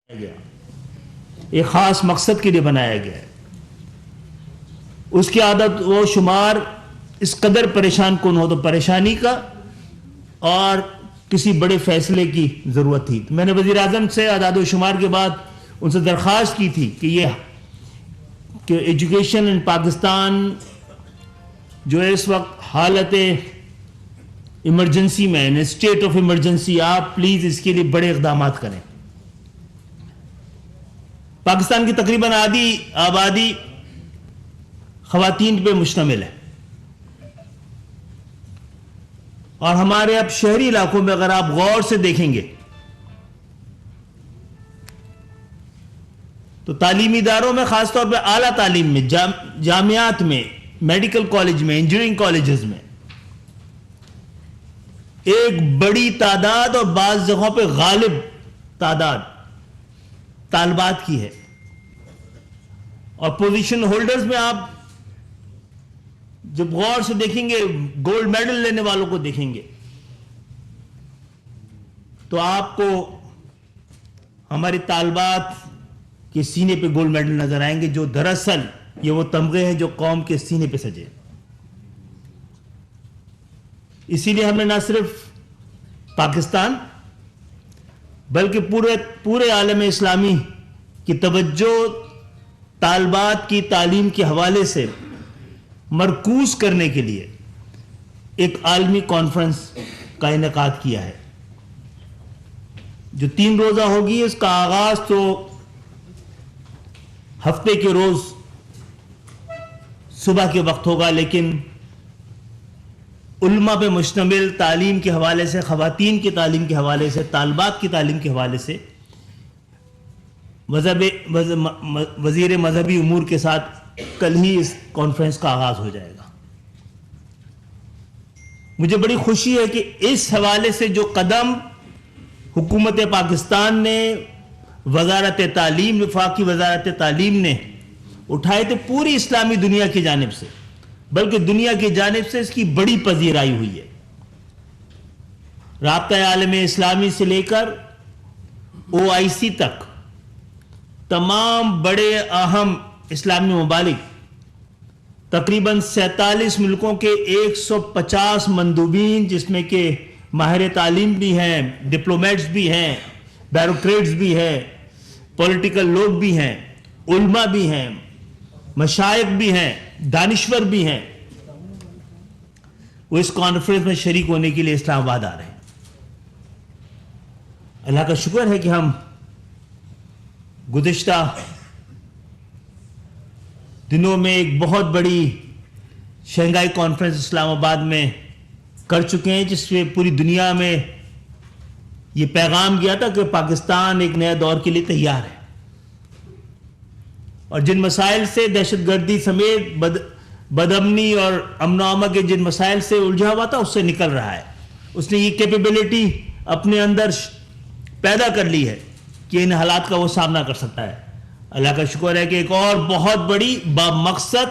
گیا، ایک خاص مقصد کے لیے بنایا گیا ہے. اس کی عادت و شمار اس قدر پریشان کن ہو تو پریشانی کا اور کسی بڑے فیصلے کی ضرورت تھی. میں نے وزیر اعظم سے اعداد و شمار کے بعد ان سے درخواست کی تھی کہ ایجوکیشن ان پاکستان جو ہے اس وقت حالت ایمرجنسی میں، اسٹیٹ آف ایمرجنسی، آپ پلیز اس کے لیے بڑے اقدامات کریں. پاکستان کی تقریباً آدھی آبادی خواتین پہ مشتمل ہے، اور ہمارے اب شہری علاقوں میں اگر آپ غور سے دیکھیں گے تو تعلیمی اداروں میں، خاص طور پہ اعلیٰ تعلیم میں، جامعات میں، میڈیکل کالج میں، انجینئرنگ کالجز میں ایک بڑی تعداد اور بعض جگہوں پہ غالب تعداد طالبات کی ہے. اور پوزیشن ہولڈرز میں آپ جب غور سے دیکھیں گے، گولڈ میڈل لینے والوں کو دیکھیں گے تو آپ کو ہماری طالبات کے سینے پہ گولڈ میڈل نظر آئیں گے، جو دراصل یہ وہ تمغے ہیں جو قوم کے سینے پہ سجے. اسی لیے ہم نے نہ صرف پاکستان بلکہ پورے عالم اسلامی کی توجہ طالبات کی تعلیم کے حوالے سے مرکوز کرنے کے لیے ایک عالمی کانفرنس کا انعقاد کیا ہے، جو 3 روزہ ہوگی. اس کا آغاز تو ہفتے کے روز صبح کے وقت ہوگا، لیکن علماء پہ مشتمل تعلیم کے حوالے سے، خواتین کی تعلیم کے حوالے سے، طالبات کی تعلیم کے حوالے سے وزیر مذہبی امور کے ساتھ کل ہی اس کانفرنس کا آغاز ہو جائے گا. مجھے بڑی خوشی ہے کہ اس حوالے سے جو قدم حکومت پاکستان نے، وزارت تعلیم، وفاقی وزارت تعلیم نے اٹھائے تھے، پوری اسلامی دنیا کی جانب سے، بلکہ دنیا کی جانب سے اس کی بڑی پذیرائی ہوئی ہے. رابطہ عالم اسلامی سے لے کر OIC تک تمام بڑے اہم اسلامی ممالک، تقریباً 47 ملکوں کے 150 مندوبین، جس میں کہ ماہر تعلیم بھی ہیں، ڈپلومیٹس بھی ہیں، بیوروکریٹس بھی ہیں، پولیٹیکل لوگ بھی ہیں، علماء بھی ہیں، مشائخ بھی ہیں، دانشور بھی ہیں، وہ اس کانفرنس میں شریک ہونے کے لیے اسلام آباد آ رہے ہیں. اللہ کا شکر ہے کہ ہم گزشتہ دنوں میں ایک بہت بڑی شنگھائی کانفرنس اسلام آباد میں کر چکے ہیں، جس سے پوری دنیا میں یہ پیغام گیا تھا کہ پاکستان ایک نئے دور کے لیے تیار ہے، اور جن مسائل سے، دہشت گردی سمیت بدامنی اور امن و امان کے جن مسائل سے الجھا ہوا تھا، اس سے نکل رہا ہے. اس نے یہ کیپیبلٹی اپنے اندر پیدا کر لی ہے کہ ان حالات کا وہ سامنا کر سکتا ہے. اللہ کا شکر ہے کہ ایک اور بہت بڑی مقصد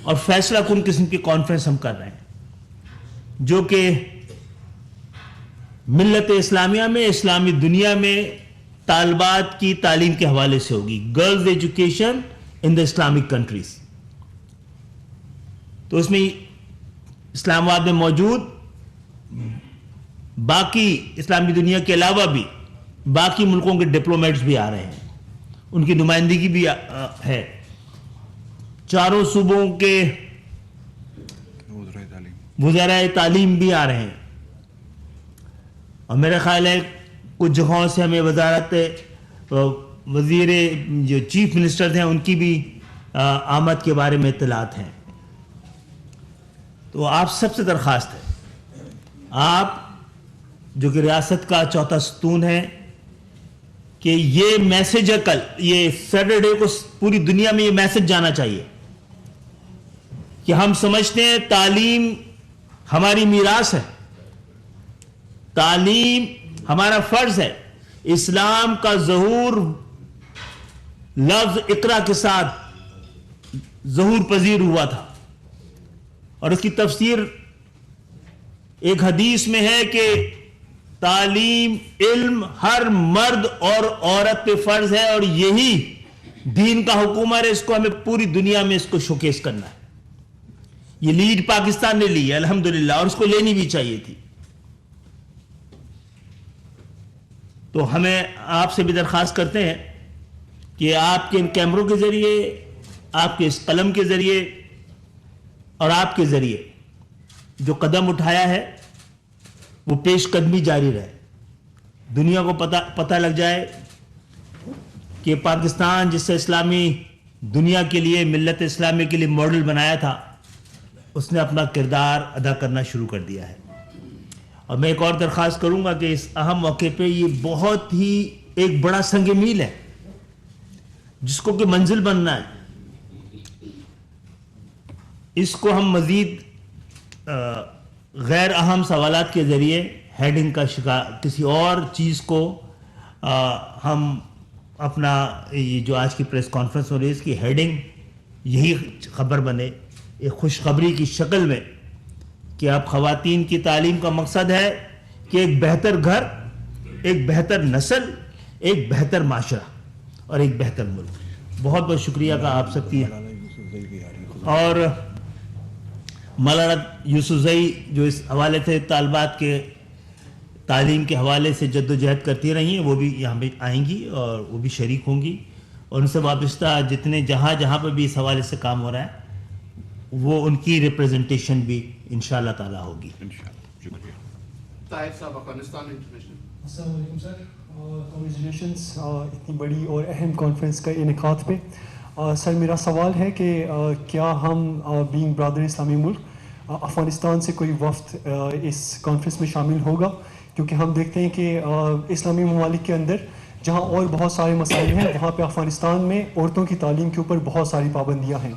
اور فیصلہ کن قسم کی کانفرنس ہم کر رہے ہیں، جو کہ ملت اسلامیہ میں، اسلامی دنیا میں طالبات کی تعلیم کے حوالے سے ہوگی. Girls education in the Islamic countries. تو اس میں اسلام آباد میں موجود باقی اسلامی دنیا کے علاوہ بھی باقی ملکوں کے ڈپلومیٹس بھی آ رہے ہیں، ان کی نمائندگی بھی ہے. 4 صوبوں کے وزرائے تعلیم بھی آ رہے ہیں، اور میرا خیال ہے کچھ جگہوں سے ہمیں وزیر جو چیف منسٹر ہیں ان کی بھی آمد کے بارے میں اطلاعات ہیں. تو آپ سب سے درخواست ہے، آپ جو کہ ریاست کا چوتھا ستون ہے، کہ یہ میسج ہے، کل یہ سیٹرڈے کو پوری دنیا میں یہ میسج جانا چاہیے کہ ہم سمجھتے ہیں تعلیم ہماری میراث ہے، تعلیم ہمارا فرض ہے. اسلام کا ظہور لفظ اقرا کے ساتھ ظہور پذیر ہوا تھا، اور اس کی تفسیر ایک حدیث میں ہے کہ تعلیم علم ہر مرد اور عورت پہ فرض ہے, اور یہی دین کا حکم ہے. اس کو ہمیں پوری دنیا میں اس کو شوکیس کرنا ہے. یہ لیڈ پاکستان نے لی ہے الحمدللہ, اور اس کو لینی بھی چاہیے تھی. تو ہمیں آپ سے بھی درخواست کرتے ہیں کہ آپ کے ان کیمروں کے ذریعے, آپ کے اس قلم کے ذریعے اور آپ کے ذریعے جو قدم اٹھایا ہے وہ پیش قدمی جاری رہے. دنیا کو پتہ لگ جائے کہ پاکستان جس سے اسلامی دنیا کے لیے, ملت اسلامی کے لیے ماڈل بنایا تھا, اس نے اپنا کردار ادا کرنا شروع کر دیا ہے. اور میں ایک اور درخواست کروں گا کہ اس اہم موقع پہ یہ بہت ہی ایک بڑا سنگ میل ہے جس کو کہ منزل بننا ہے. اس کو ہم مزید غیر اہم سوالات کے ذریعے ہیڈنگ کا شکار, کسی اور چیز کو ہم اپنا یہ جو آج کی پریس کانفرنس ہو رہی ہے اس کی ہیڈنگ یہی خبر بنے, ایک خوشخبری کی شکل میں, کہ اب خواتین کی تعلیم کا مقصد ہے کہ ایک بہتر گھر, ایک بہتر نسل, ایک بہتر معاشرہ اور ایک بہتر ملک. بہت بہت شکریہ کا آپ سب کی. اور مولانا یوسفزئی جو اس حوالے سے طالبات کے تعلیم کے حوالے سے جد و جہد کرتی رہی ہیں, وہ بھی یہاں پہ آئیں گی اور وہ بھی شریک ہوں گی, اور ان سے وابستہ جتنے جہاں پہ بھی اس حوالے سے کام ہو رہا ہے وہ ان کی ریپریزنٹیشن بھی انشاءاللہ تعالی ہوگی. طاہر صاحب, افغانستان انٹرنیشنل. السلام علیکم سر, کانگریچولیشنس اتنی بڑی اور اہم کانفرنس کا انعقاد پہ. سر میرا سوال ہے کہ کیا ہم بینگ برادر اسلامی ملک افغانستان سے کوئی وفد اس کانفرنس میں شامل ہوگا, کیونکہ ہم دیکھتے ہیں کہ اسلامی ممالک کے اندر جہاں اور بہت سارے مسائل ہیں وہاں پہ افغانستان میں عورتوں کی تعلیم کے اوپر بہت ساری پابندیاں ہیں.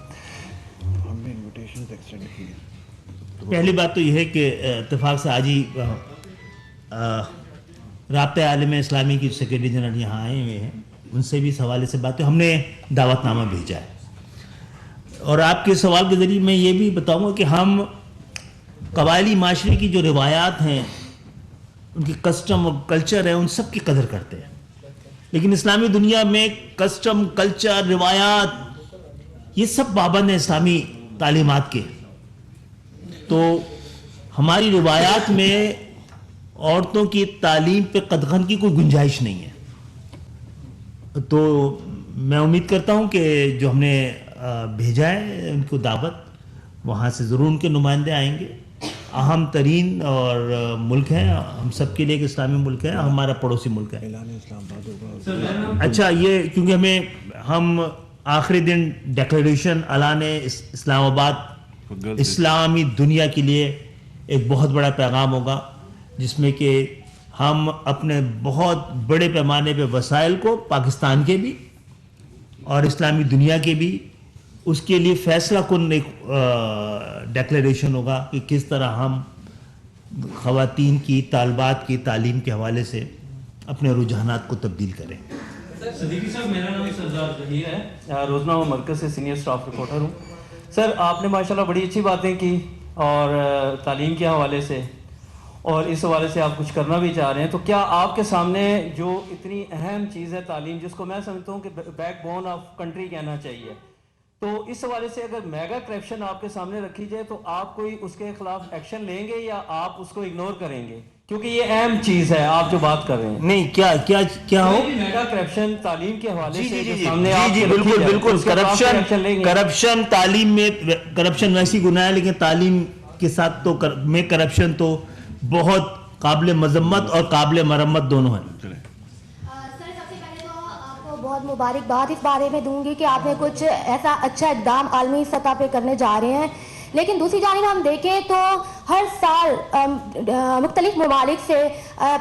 پہلی بات تو یہ ہے کہ اتفاق سے آج ہی رابطہ عالم اسلامی کی سیکرٹری جنرل یہاں آئے ہوئے ہیں, ان سے بھی اس حوالے سے بات ہے, ہم نے دعوت نامہ بھیجا ہے. اور آپ کے سوال کے ذریعے میں یہ بھی بتاؤں گا کہ ہم قبائلی معاشرے کی جو روایات ہیں, ان کی کسٹم اور کلچر ہے, ان سب کی قدر کرتے ہیں. لیکن اسلامی دنیا میں کسٹم, کلچر, روایات یہ سب پابند ہیں اسلامی تعلیمات کے. تو ہماری روایات میں عورتوں کی تعلیم پہ قدغن کی کوئی گنجائش نہیں ہے. تو میں امید کرتا ہوں کہ جو ہم نے بھیجا ہے ان کو دعوت, وہاں سے ضرور ان کے نمائندے آئیں گے. اہم ترین اور ملک ہے ہم سب کے لیے, ایک اسلامی ملک ہے, ہمارا پڑوسی ملک ہے. اچھا, یہ کیونکہ ہم آخری دن ڈیکلیریشن اعلان اسلام آباد اسلامی دنیا کے لیے ایک بہت بڑا پیغام ہوگا, جس میں کہ ہم اپنے بہت بڑے پیمانے پہ وسائل کو, پاکستان کے بھی اور اسلامی دنیا کے بھی, اس کے لیے فیصلہ کن ایک ڈیکلیریشن ہوگا کہ کس طرح ہم خواتین کی, طالبات کی تعلیم کے حوالے سے اپنے رجحانات کو تبدیل کریں. صدیقی صاحب, میرا نام سردار ظہیر ہے, روزنامہ مرکز سے سینئر اسٹاف رپورٹر ہوں. سر آپ نے ماشاءاللہ بڑی اچھی باتیں کی اور تعلیم کے حوالے سے, اور اس حوالے سے آپ کچھ کرنا بھی چاہ رہے ہیں. تو کیا آپ کے سامنے جو اتنی اہم چیز ہے تعلیم, جس کو میں سمجھتا ہوں کہ بیک بون آف کنٹری کہنا چاہیے, تو اس حوالے سے اگر میگا کرپشن آپ کے سامنے رکھی جائے تو آپ کوئی اس کے خلاف ایکشن لیں گے یا آپ اس کو اگنور کریں گے, کیونکہ یہ اہم چیز ہے آپ جو بات کر رہے ہیں؟ نہیں, کیا ہو میگا کرپشن تعلیم کے حوالے سے جی بالکل کرپشن تعلیم میں کرپشن ویسی گناہ ہے, لیکن تعلیم کے ساتھ تو میں کرپشن تو بہت قابل مذمت اور قابل مرمت دونوں ہیں. سر سب سے پہلے تو آپ کو بہت مبارکباد اس بارے میں دوں گی کہ آپ نے کچھ ایسا اچھا اقدام عالمی سطح پہ کرنے جا رہے ہیں. لیکن دوسری جانب ہم دیکھیں تو ہر سال مختلف ممالک سے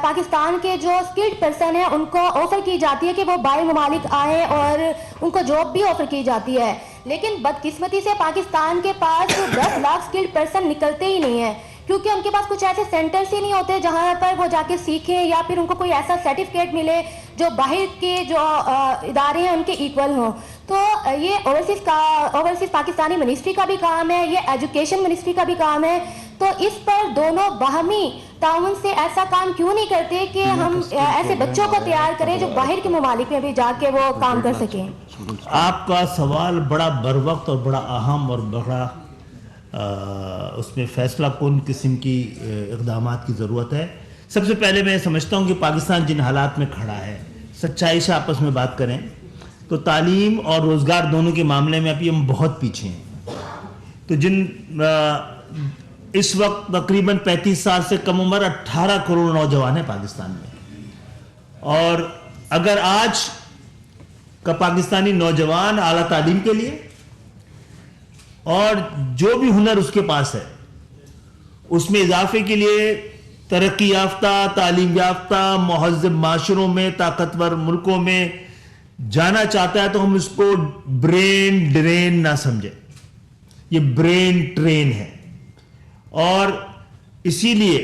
پاکستان کے جو اسکلڈ پرسن ہیں ان کو آفر کی جاتی ہے کہ وہ باہر ممالک آئیں اور ان کو جاب بھی آفر کی جاتی ہے. لیکن بدقسمتی سے پاکستان کے پاس 10 لاکھ اسکلڈ پرسن نکلتے ہی نہیں ہیں, کیونکہ ان کے پاس کچھ ایسے سینٹرز ہی نہیں ہوتے جہاں پر وہ جا کے سیکھیں یا پھر ان کو کوئی ایسا سرٹیفکیٹ ملے جو باہر کے جو ادارے ہیں ان کے ایکول ہوں. تو یہ اوورسیز پاکستانی منسٹری کا بھی کام ہے, یہ ایجوکیشن منسٹری کا بھی کام ہے. تو اس پر دونوں باہمی تعاون سے ایسا کام کیوں نہیں کرتے کہ ہم ایسے بچوں کو تیار کریں جو باہر کے ممالک میں بھی جا کے وہ کام کر سکیں. آپ کا سوال بڑا بر وقت اور بڑا اہم اور بڑا اس میں فیصلہ کن قسم کی اقدامات کی ضرورت ہے. سب سے پہلے میں سمجھتا ہوں کہ پاکستان جن حالات میں کھڑا ہے, سچائی سے آپس میں بات کریں تو تعلیم اور روزگار دونوں کے معاملے میں ابھی ہم بہت پیچھے ہیں. تو جن اس وقت تقریباً 35 سال سے کم عمر 18 کروڑ نوجوان ہیں پاکستان میں, اور اگر آج کا پاکستانی نوجوان اعلیٰ تعلیم کے لیے اور جو بھی ہنر اس کے پاس ہے اس میں اضافے کے لیے ترقی یافتہ, تعلیم یافتہ, مہذب معاشروں میں, طاقتور ملکوں میں جانا چاہتا ہے تو ہم اس کو برین ڈرین نہ سمجھیں, یہ برین ٹرین ہے. اور اسی لیے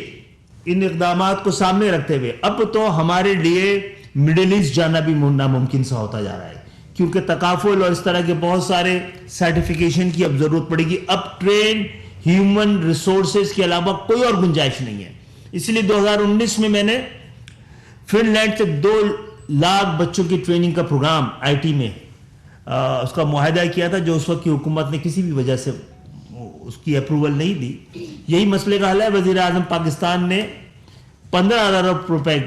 ان اقدامات کو سامنے رکھتے ہوئے اب تو ہمارے لیے مڈل ایسٹ جانا بھی ناممکن سا ہوتا جا رہا ہے, کیونکہ تکافل اور اس طرح کے بہت سارے سرٹیفیکیشن کی اب ضرورت پڑے گی. اب ٹرین ہیومن ریسورسز کے علاوہ کوئی اور گنجائش نہیں ہے. اس لیے 2019 میں میں نے فن لینڈ سے 2 لاکھ بچوں کی ٹریننگ کا پروگرام آئی ٹی میں اس کا معاہدہ کیا تھا, جو اس وقت کی حکومت نے کسی بھی وجہ سے اس کی اپروول نہیں دی. یہی مسئلے کا حل ہے. وزیر اعظم پاکستان نے 15,000 ارب روپے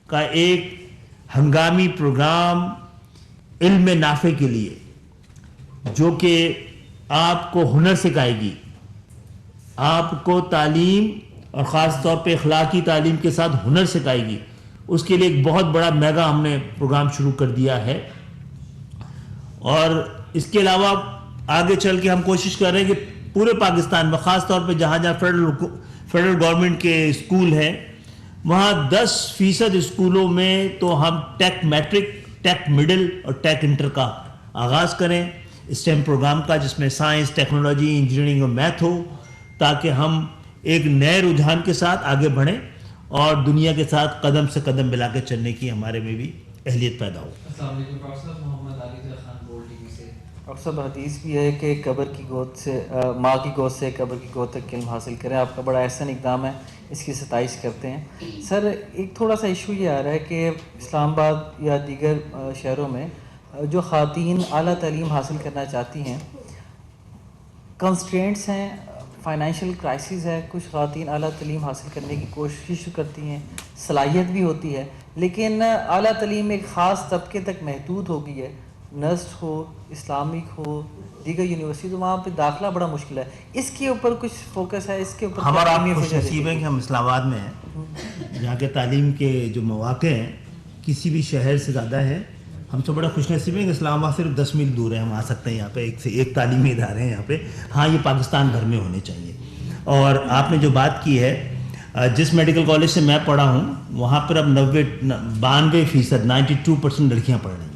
کا ایک ہنگامی پروگرام علم نافع کے لیے, جو کہ آپ کو ہنر سکھائے گی, آپ کو تعلیم اور خاص طور پہ اخلاقی تعلیم کے ساتھ ہنر سکھائے گی, اس کے لیے ایک بہت بڑا میگا ہم نے پروگرام شروع کر دیا ہے. اور اس کے علاوہ آگے چل کے ہم کوشش کر رہے ہیں کہ پورے پاکستان میں خاص طور پہ جہاں جہاں فیڈرل گورنمنٹ کے اسکول ہیں وہاں 10% اسکولوں میں تو ہم ٹیک میٹرک, ٹیک مڈل اور ٹیک انٹر کا آغاز کریں, اسٹیم پروگرام کا, جس میں سائنس, ٹیکنالوجی, انجینئرنگ اور میتھ ہو, تاکہ ہم ایک نئے رجحان کے ساتھ آگے بڑھیں اور دنیا کے ساتھ قدم سے قدم ملا کے چلنے کی ہمارے میں بھی اہلیت پیدا ہو. السلام علیکم ڈاکٹر صاحب, محمد Ali Khan gold T V سے. ڈاکٹر صاحب, حدیث بھی ہے کہ قبر کی گود سے, ماں کی گود سے قبر کی گود تک علم حاصل کریں. آپ کا بڑا احسن اقدام ہے, اس کی ستائش کرتے ہیں. سر, ایک تھوڑا سا ایشو یہ آ رہا ہے کہ اسلام آباد یا دیگر شہروں میں جو خواتین اعلیٰ تعلیم حاصل کرنا چاہتی ہیں, کنسٹرینٹس ہیں, فائنینشیل کرائسس ہے. کچھ خواتین اعلیٰ تعلیم حاصل کرنے کی کوشش کرتی ہیں, صلاحیت بھی ہوتی ہے, لیکن اعلیٰ تعلیم ایک خاص طبقے تک محدود ہو گئی ہے. نرس ہو, اسلامک ہو, دیگر یونیورسٹی, تو وہاں پہ داخلہ بڑا مشکل ہے. اس کے اوپر کچھ فوکس ہے, اس کے اوپر ہمارا آپ خوش نصیب ہے کہ ہم اسلام آباد میں ہیں, جہاں کے تعلیم کے جو مواقع ہیں کسی بھی شہر سے زیادہ ہیں. ہم سے بڑا خوش نصیب ہیں کہ اسلام آباد صرف 10 میل دور ہے, ہم آ سکتے ہیں یہاں پہ. ایک سے ایک تعلیمی ادارے ہیں یہاں پہ. ہاں, یہ پاکستان بھر میں ہونے چاہیے. اور آپ نے جو بات کی ہے, جس میڈیکل کالج سے میں پڑھا ہوں وہاں پر اب 92% 92% لڑکیاں پڑھ رہی ہیں.